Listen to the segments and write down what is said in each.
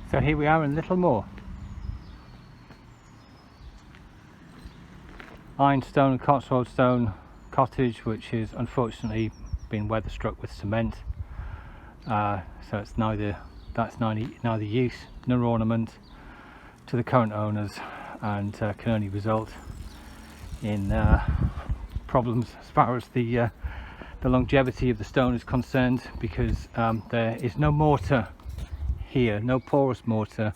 So here we are in Littlemore. Ironstone and Cotswold stone cottage, which is unfortunately been weather struck with cement. So it's neither use nor ornament to the current owners, and can only result in problems as far as the longevity of the stone is concerned, because there is no mortar here, no porous mortar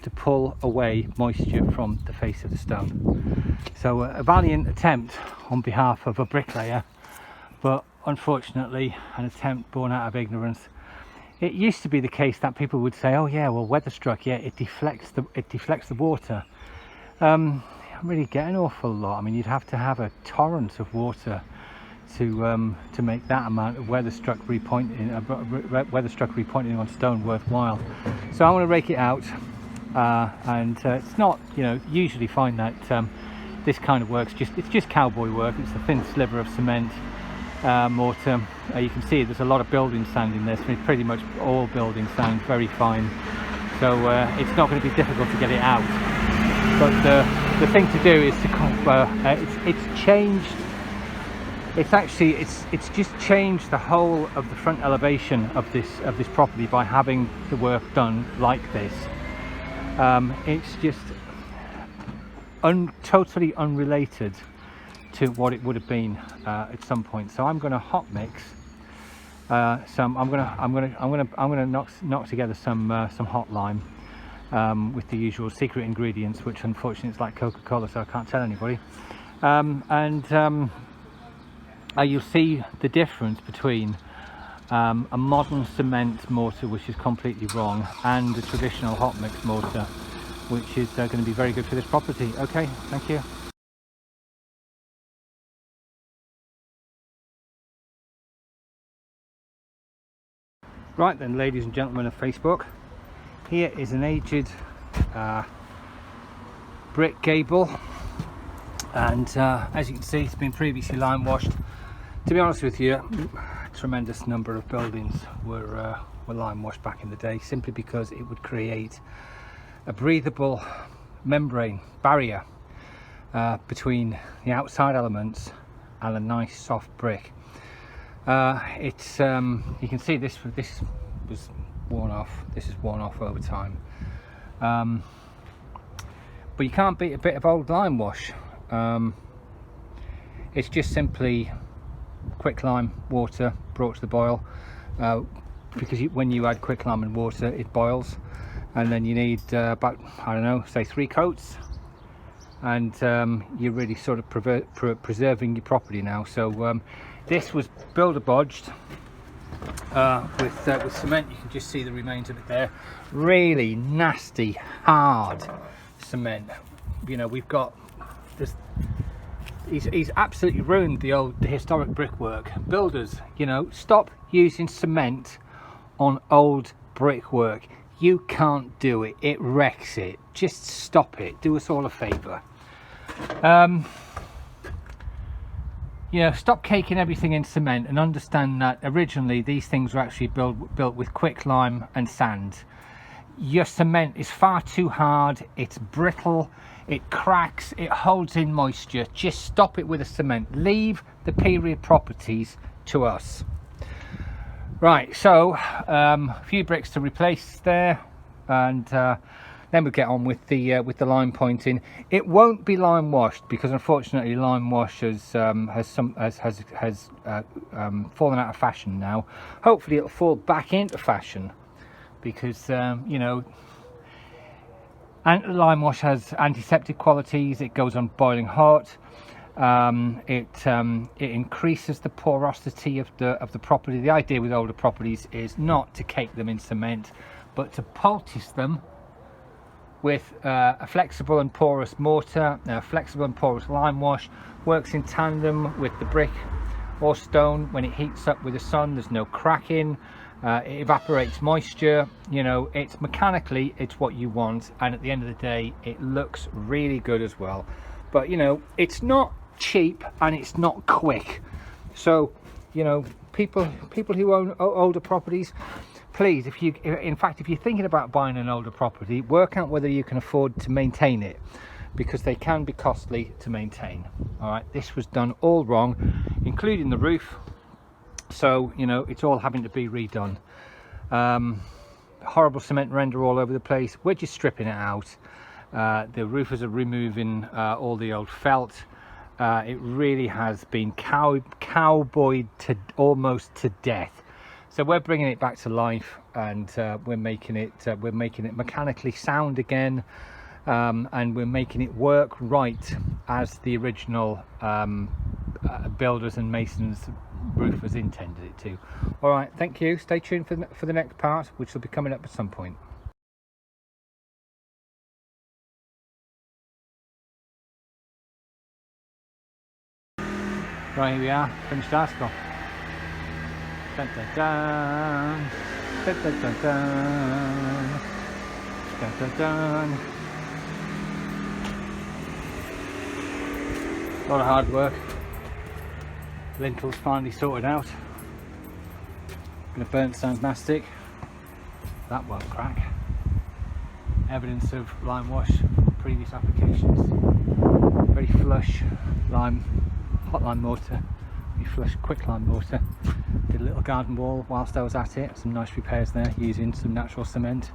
to pull away moisture from the face of the stone. So a valiant attempt on behalf of a bricklayer, but unfortunately an attempt born out of ignorance. It used to be the case that people would say, oh yeah, well, weather struck, yeah, it deflects the water. I really get an awful lot. I mean, you'd have to have a torrent of water to make that amount of weather struck repointing on stone worthwhile. So I'm going to rake it out, and it's not, usually find that this kind of works. It's just cowboy work. It's a thin sliver of cement, mortar. You can see there's a lot of building sand in this. I mean, pretty much all building sand, very fine. So it's not going to be difficult to get it out. But the thing to do is to it's changed. It's just changed the whole of the front elevation of this property by having the work done like this. It's just totally unrelated to what it would have been at some point. So I'm going to hot mix some. I'm going to knock together some hot lime with the usual secret ingredients, which unfortunately is like Coca-Cola, so I can't tell anybody. You'll see the difference between a modern cement mortar, which is completely wrong, and the traditional hot mix mortar, which is going to be very good for this property. Okay, thank you. Right then, ladies and gentlemen of Facebook, here is an aged brick gable, and as you can see, it's been previously lime washed. To be honest with you, a tremendous number of buildings were lime washed back in the day, simply because it would create a breathable membrane barrier between the outside elements and a nice soft brick. It's you can see this was worn off. This is worn off over time, but you can't beat a bit of old lime wash. It's just simply quicklime water brought to the boil, because when you add quicklime and water, it boils, and then you need about, I don't know, say 3 coats, and you're really sort of preserving your property now. So this was builder bodged with cement. You can just see the remains of it there. Really nasty, hard cement. We've got this. He's absolutely ruined the historic brickwork. Builders, stop using cement on old brickwork. You can't do it. It wrecks it. Just stop it. Do us all a favour. Stop caking everything in cement, and understand that originally these things were actually built with quicklime and sand. Your cement is far too hard. It's brittle. It cracks, it holds in moisture. Just stop it with a cement. Leave the period properties to us. Right, so a few bricks to replace there, and then we'll get on with the lime pointing. It won't be lime washed, because unfortunately lime wash has fallen out of fashion now. Hopefully it'll fall back into fashion, because and lime wash has antiseptic qualities. It goes on boiling hot. It increases the porosity of the property. The idea with older properties is not to cake them in cement, but to poultice them with a flexible and porous mortar. Flexible and porous lime wash works in tandem with the brick or stone. When it heats up with the sun, there's no cracking. It evaporates moisture. It's mechanically, it's what you want, and at the end of the day it looks really good as well. But it's not cheap and it's not quick. So people who own older properties, please, if in fact if you're thinking about buying an older property, work out whether you can afford to maintain it, because they can be costly to maintain. All right, this was done all wrong, including the roof, so you know it's all having to be redone. Horrible cement render all over the place. We're just stripping it out. The roofers are removing all the old felt. It really has been cowboyed to almost to death. So we're bringing it back to life, and we're making it mechanically sound again, and we're making it work right as the original builders and masons, roofers intended it to. All right, thank you. Stay tuned for the next part, which will be coming up at some point. Right, here we are, finished article. Dun, dun, dun. Dun, dun, dun, dun. Dun, dun, dun. A lot of hard work. Lintels finally sorted out. Gonna burnt sand mastic. That won't crack. Evidence of lime wash from previous applications. Very flush lime, hot lime mortar. Very flush quicklime mortar. Did a little garden wall whilst I was at it. Some nice repairs there using some natural cement.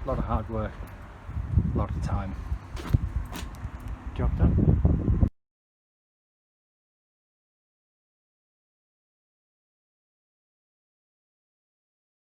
A lot of hard work, a lot of time. Job done.